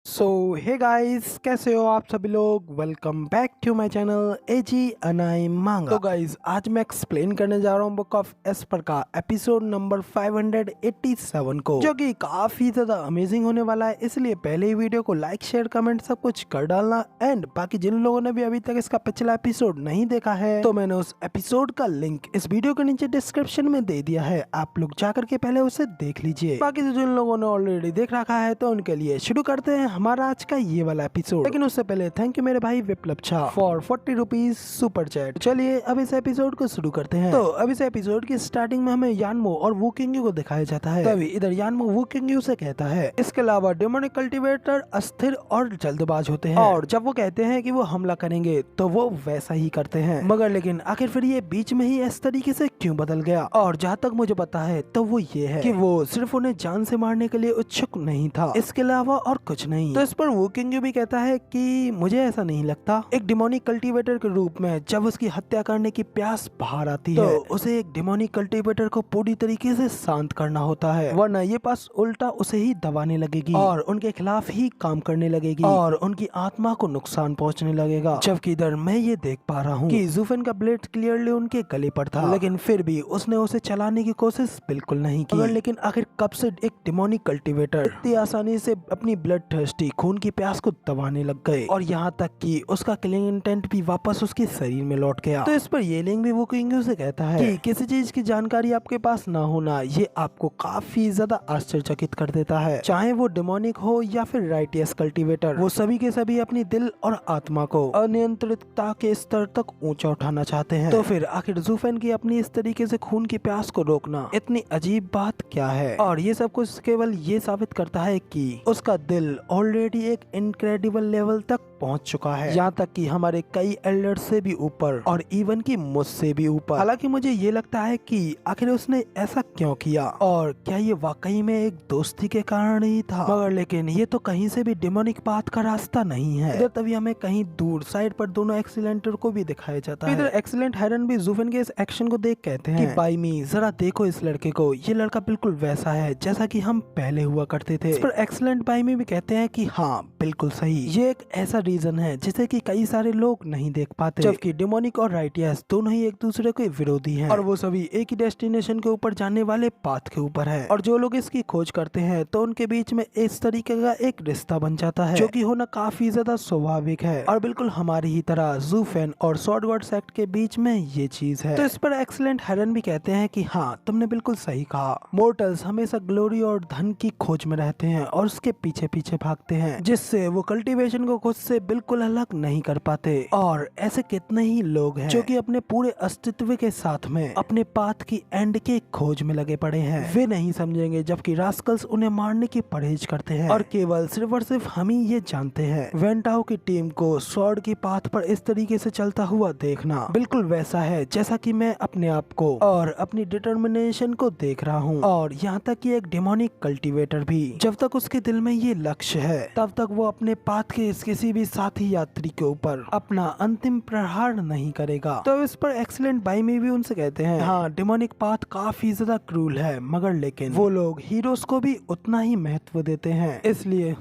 सो hey guys, कैसे हो आप सभी लोग। Welcome back to my channel एजी अनाई मांगा। तो गाइस, आज मैं एक्सप्लेन करने जा रहा हूँ बुक ऑफ एस्पर का एपिसोड नंबर 587 को, जो कि काफी ज्यादा अमेजिंग होने वाला है। इसलिए पहले ही वीडियो को लाइक शेयर कमेंट सब कुछ कर डालना। एंड बाकी जिन लोगों ने भी अभी तक इसका पिछला एपिसोड नहीं देखा है, तो मैंने उस एपिसोड का लिंक इस वीडियो के नीचे डिस्क्रिप्शन में दे दिया है, आप लोग जाकर के पहले उसे देख लीजिए। बाकी जिन लोगों ने ऑलरेडी देख रखा है तो उनके लिए शुरू करते हैं हमारा आज का ये वाला एपिसोड। लेकिन उससे पहले थैंक यू मेरे भाई Viplav Jha for 40 rupees super chat. चलिए अब इस एपिसोड को शुरू करते हैं। तो अब इस एपिसोड की स्टार्टिंग में हमें यानमो और वुकिंग को दिखाया जाता है। तभी इधर यानमो वुकिंग से कहता है, इसके अलावा डेमोनिक कल्टीवेटर अस्थिर और जल्दबाज होते हैं, और जब वो कहते हैं कि वो हमला करेंगे तो वो वैसा ही करते हैं। मगर लेकिन आखिर फिर ये बीच में ही इस तरीके से क्यों बदल गया। और जहाँ तक मुझे पता है तो वो ये है कि वो सिर्फ उन्हें जान से मारने के लिए उत्सुक नहीं था, इसके अलावा और कुछ नहीं। तो इस पर वुकिंग भी कहता है कि मुझे ऐसा नहीं लगता। एक डिमोनिक कल्टीवेटर के रूप में जब उसकी हत्या करने की प्यास बाहर आती है तो उसे एक डिमोनिक कल्टीवेटर को पूरी तरीके से शांत करना होता है, वरना ये पास उल्टा उसे ही दबाने लगेगी और उनके खिलाफ ही काम करने लगेगी और उनकी आत्मा को नुकसान पहुंचने लगेगा। जबकि इधर मैं ये देख पा रहा हूँ कि जूफेन का ब्लेड क्लियरली उनके गले पर था, लेकिन फिर भी उसने उसे चलाने की कोशिश बिल्कुल नहीं की। लेकिन आखिर कब से एक डिमोनिक कल्टीवेटर इतनी आसानी से अपनी ब्लड थर्स्टी खून की प्यास को दबाने लग गए, और यहाँ तक कि उसका किलिंग इंटेंट भी वापस उसके शरीर में लौट गया। तो इस पर येलिंग भी वुकिंग से कहता है कि किसी चीज की जानकारी आपके पास ना होना ये आपको काफी ज्यादा आश्चर्यचकित कर देता है, चाहे वो डिमोनिक हो या फिर राइटियस कल्टीवेटर। वो सभी के सभी अपनी दिल और आत्मा को अनियंत्रितता के स्तर तक ऊंचा उठाना चाहते हैं। तो फिर आखिर जूफेन की अपनी इस तरीके से खून की प्यास को रोकना इतनी अजीब बात क्या है। और ये सब कुछ केवल ये साबित करता है कि उसका दिल ऑलरेडी एक इनक्रेडिबल लेवल तक पहुंच चुका है, यहाँ तक कि हमारे कई एल्डर से भी ऊपर और इवन की मुझसे भी ऊपर। हालांकि मुझे ये लगता है कि आखिर उसने ऐसा क्यों किया, और क्या ये वाकई में एक दोस्ती के कारण ही था। मगर लेकिन ये तो कहीं से भी डिमोनिक पाथ का रास्ता नहीं है। इधर तभी हमें कहीं दूर साइड पर दोनों एक्सीलेंटर को भी दिखाया जाता है। इधर एक्सीलेंट हायरन भी जूफेन के इस एक्शन को देख कहते हैं कि बाई मी जरा देखो इस लड़के को, ये लड़का बिल्कुल वैसा है जैसा कि हम पहले हुआ करते थे। इस पर एक्सीलेंट बाई मी भी कहते हैं कि हाँ बिल्कुल सही, ये एक ऐसा रीजन है जिसे कि कई सारे लोग नहीं देख पाते, जबकि डिमोनिक और राइटियस दोनों ही एक दूसरे के विरोधी हैं, और वो सभी एक ही डेस्टिनेशन के ऊपर जाने वाले पाथ के ऊपर है। और जो लोग इसकी खोज करते हैं तो उनके बीच में इस तरीके का एक रिश्ता बन जाता है, जो कि होना काफी ज्यादा स्वाभाविक है, और बिल्कुल हमारी ही तरह जूफेन और स्वॉर्ड सेक्ट के बीच में ये चीज है। तो इस पर एक्सीलेंट हायरन भी कहते हैं कि हाँ तुमने बिल्कुल सही कहा, मोर्टल्स हमेशा ग्लोरी और धन की खोज में रहते हैं और उसके पीछे पीछे भागते हैं, जिससे वो कल्टीवेशन को खुद से बिल्कुल अलग नहीं कर पाते। और ऐसे कितने ही लोग हैं जो कि अपने पूरे अस्तित्व के साथ में अपने पाथ की एंड के खोज में लगे पड़े हैं। वे नहीं समझेंगे, जबकि रास्कल्स उन्हें मारने की परहेज करते हैं, और केवल सिर्फ और सिर्फ हम ही ये जानते हैं। वेंटाओ की टीम को स्वॉर्ड की पाथ पर इस तरीके से चलता हुआ देखना बिल्कुल वैसा है जैसा कि मैं अपने आप को और अपनी डिटर्मिनेशन को देख रहा हूँ। और यहाँ तक कि एक डिमोनिक कल्टीवेटर भी जब तक उसके दिल में ये लक्ष्य है तब तक वो अपने पाथ के किसी भी साथी यात्री के ऊपर अपना अंतिम प्रहार नहीं करेगा। तो इस पर एक्सीलेंट बाई में भी उनसे कहते हैं हाँ डिमोनिक पाथ काफी ज्यादा क्रूल है, मगर लेकिन वो लोग हीरोज को भी उतना ही महत्व देते हैं, इसलिए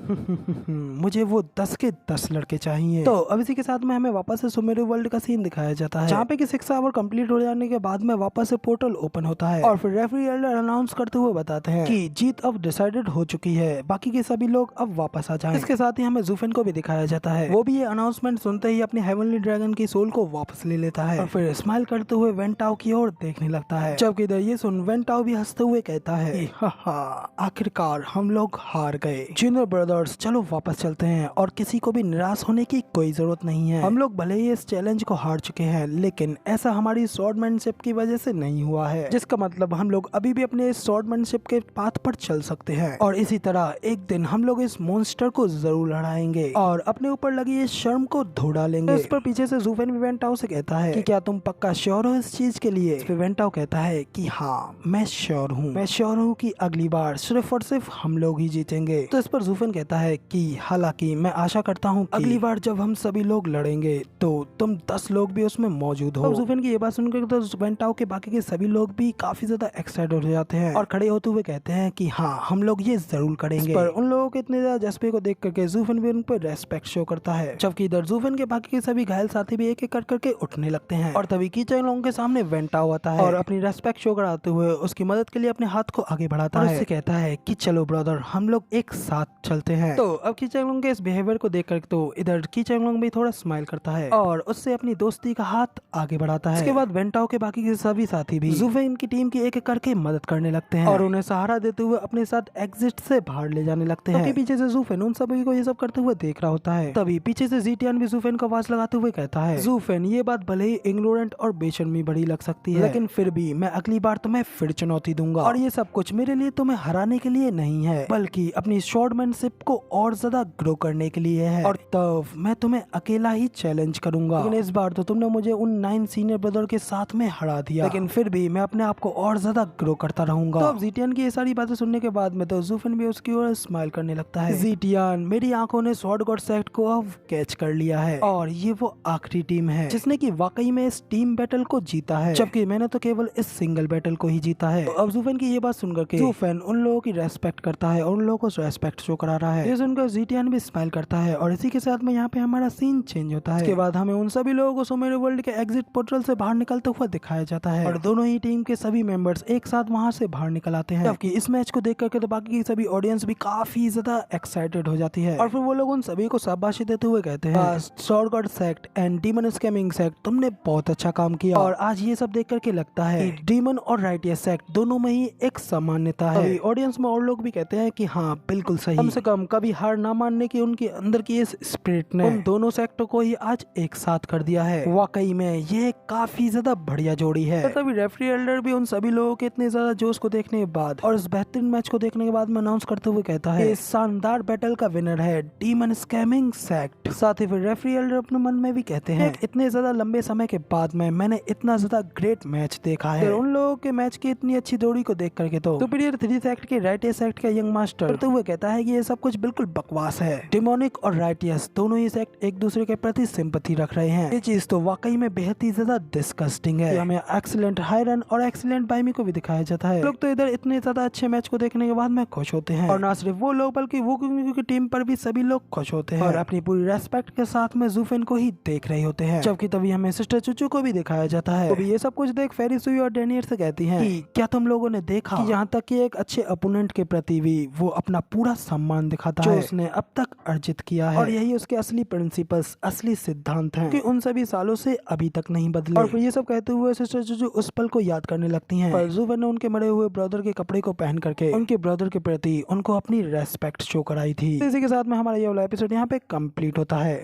मुझे वो 10 के 10 लड़के चाहिए। तो अब इसी के साथ में हमें वापस से सुमेरु वर्ल्ड का सीन दिखाया जाता है, जहाँ पे कि 6 आवर कंप्लीट हो जाने के बाद में वापस से पोर्टल ओपन होता है, और फिर रेफरी एल्डर अनाउंस करते हुए बताते हैं कि जीत अब डिसाइडेड हो चुकी है, बाकी के सभी लोग अब वापस आ जाएं। इसके साथ ही हमें जूफेन को भी दिखाया जाता है, वो भी ये अनाउंसमेंट सुनते ही अपनी हेवनली ड्रैगन की सोल को वापस ले लेता है, और फिर स्माइल करते हुए वेंटाओ की ओर देखने लगता है। जबकि इधर ये सुन वेंटाओ भी हंसते हुए कहता है कि आखिरकार हम लोग हार गए। जूनियर ब्रदर्स चलो वापस चलते हैं, और किसी को भी निराश होने की कोई जरूरत नहीं है। हम लोग भले ही इस चैलेंज को हार चुके हैं, लेकिन ऐसा हमारी स्वॉर्डमैनशिप की वजह से नहीं हुआ है, जिसका मतलब हम लोग अभी भी अपने इस स्वॉर्डमैनशिप के पाथ पर चल सकते हैं, और इसी तरह एक दिन हम लोग इस मॉन्स्टर को जरूर लड़ाएंगे और अपने ऊपर ऊपर लगी इस शर्म को धो डालेंगे। इस पर पीछे से ज़ूफेन भी वेंटाओ से कहता है कि क्या तुम पक्का श्योर हो इस चीज के लिए। इस पे वेंटाओ कहता है कि हाँ मैं श्योर हूँ, मैं श्योर हूँ कि अगली बार सिर्फ और सिर्फ हम लोग ही जीतेंगे। तो इस पर ज़ूफेन कहता है कि हालांकि मैं आशा करता हूँ अगली बार जब हम सभी लोग लड़ेंगे तो तुम 10 लोग भी उसमें मौजूद हो। ज़ूफेन की ये बात सुनकर तो वेंटाओ के बाकी के सभी लोग भी काफी ज्यादा एक्साइटेड हो जाते हैं और खड़े होते हुए कहते हैं कि हाँ हम लोग ये जरूर करेंगे। पर उन लोगों के इतने ज्यादा जज्बे को देख करके ज़ूफेन भी उन पर रेस्पेक्ट शो करता है, जबकि इधर ज़ूफेन के बाकी के सभी घायल साथी भी एक एक कर करके उठने लगते हैं। और तभी की चैंग लोंग के सामने वेंटाओ आता है और अपनी रेस्पेक्ट शो कराते हुए उसकी मदद के लिए अपने हाथ को आगे बढ़ाता है, उससे कहता है कि चलो ब्रदर हम लोग एक साथ चलते हैं। तो अब की चैंग लोंग के इस बिहेवियर को देख कर तो इधर की चैंग लोंग भी थोड़ा स्माइल करता है और उससे अपनी दोस्ती का हाथ आगे बढ़ाता है। इसके बाद वेंटाओ के बाकी के सभी साथी भी ज़ूफेन की टीम की एक एक करके मदद करने लगते हैं और उन्हें सहारा देते हुए अपने साथ एग्जिट से बाहर ले जाने लगते हैं। पीछे से ज़ूफेन उन सभी को ये सब करते हुए देख रहा होता है। तभी पीछे से ज़ीटियान भी ज़ूफेन को आवाज लगाते हुए कहता है, ज़ूफेन ये बात भले ही इग्नोरेंट और बेशर्मी बड़ी लग सकती है, लेकिन फिर भी मैं अगली बार तुम्हें फिर चुनौती दूंगा और ये सब कुछ मेरे लिए तुम्हें हराने के लिए नहीं है बल्कि अपनी शॉर्टमैनशिप को और ज्यादा ग्रो करने के लिए है और तब मैं तुम्हें अकेला ही चैलेंज करूंगा। लेकिन इस बार तो तुमने मुझे उन 9 सीनियर ब्रदर के साथ में हरा दिया, लेकिन फिर भी मैं अपने आप को और ज्यादा ग्रो करता रहूंगा। तो अब ज़ीटियान की ये सारी बातें सुनने के बाद में तो ज़ूफेन भी उसकी ओर स्माइल करने लगता है। ज़ीटियान मेरी आंखों ने स्वॉर्ड गॉड सेक्ट को अब कैच कर लिया है और ये वो आखिरी टीम है जिसने की वाकई में इस टीम बैटल को जीता है, जबकि मैंने तो केवल इस सिंगल बैटल को ही जीता है। तो अब ज़ूफेन की ये बात सुनकर के ज़ूफेन उन लोगों की रेस्पेक्ट करता है और उन लोगों को रेस्पेक्ट शो करा रहा है। ये सुनकर ज़ीटियान भी स्माइल करता है और इसी के साथ में यहाँ पे हमारा सीन चेंज होता है। इसके बाद हमें उन सभी लोगों को सुमेरु वर्ल्ड के एग्जिट पोर्टल से बाहर निकलते हुआ दिखाया जाता है और दोनों ही टीम के सभी मेंबर्स एक साथ वहां से बाहर निकल आते हैं। जबकि इस मैच को देख करके तो बाकी की सभी ऑडियंस भी काफी ज्यादा एक्साइटेड हो जाती है और फिर वो लोग उन सभी को शाबाशी देते हुए कहते हैं, sword God sect and demon scamming sect तुमने बहुत अच्छा काम किया और आज ये सब देख करके लगता है कि डीमन और राइटियस सेक्ट दोनों में ही एक सामान्यता है। ऑडियंस में और लोग भी कहते हैं कि हाँ बिल्कुल सही, कम से कम कभी हार ना मानने की उनके अंदर की इस स्पिरिट ने उन दोनों सेक्टों को ही आज एक साथ कर दिया है। वाकई में ये काफी ज्यादा बढ़िया जोड़ी है। तभी रेफरी एल्डर भी उन सभी लोगों के इतने ज्यादा जोश को देखने के बाद और इस बेहतरीन मैच को देखने के बाद में अनाउंस करते हुए कहता है इस शानदार बैटल का विनर है डीमन स्कैमिंग सेक्ट। साथ ही फिर रेफरी एल्डर अपने मन में भी कहते हैं इतने ज्यादा लंबे समय के बाद में मैंने इतना ज्यादा ग्रेट मैच देखा है। उन लोगों के मैच की इतनी अच्छी जोड़ी को देख करके तो सुपीरियर 3 सेक्ट के राइटियस सेक्ट का यंग मास्टर करते हुए कहता है कि ये सब कुछ बिल्कुल बकवास है। डिमोनिक और राइटियस दोनों ही सेक्ट एक दूसरे के प्रति सिंपैथी रख रहे हैं। ये चीज तो वाकई में बेहद ही ज्यादा डिस्गस्टिंग है। हमें एक्सीलेंट हायरन और एक्सीलेंट बाइमी को भी दिखाया जाता है। लोग तो इधर इतने ज्यादा अच्छे मैच को देखने के बाद में खुश होते हैं और ना सिर्फ वो लोग बल्कि वो की टीम पर भी सभी लोग खुश होते हैं और अपनी पूरी रेस्पेक्ट के साथ में ज़ूफेन को ही देख रहे होते हैं। जबकि तभी हमें सिस्टर चुचू को भी दिखाया जाता है। तो भी ये सब कुछ देख फेरी सुई और डेनियर से कहती हैं कि क्या तुम लोगों ने देखा कि यहाँ तक कि एक अच्छे अपोनेंट के प्रति भी वो अपना पूरा सम्मान दिखाता है जो उसने अब तक अर्जित किया है और यही उसके असली प्रिंसिपल्स असली सिद्धांत हैं कि उन सभी सालों से अभी तक नहीं बदले। और फिर ये सब कहते हुए सिस्टर चुचू उस पल को याद करने लगती हैं पर ज़ूफेन ने उनके मरे हुए ब्रदर के कपड़े को पहन करके उनके ब्रदर के प्रति उनको अपनी रेस्पेक्ट शो कराई थी। इसी के साथ में हमारा ये वाला एपिसोड यहाँ पे कंप्लीट होता है।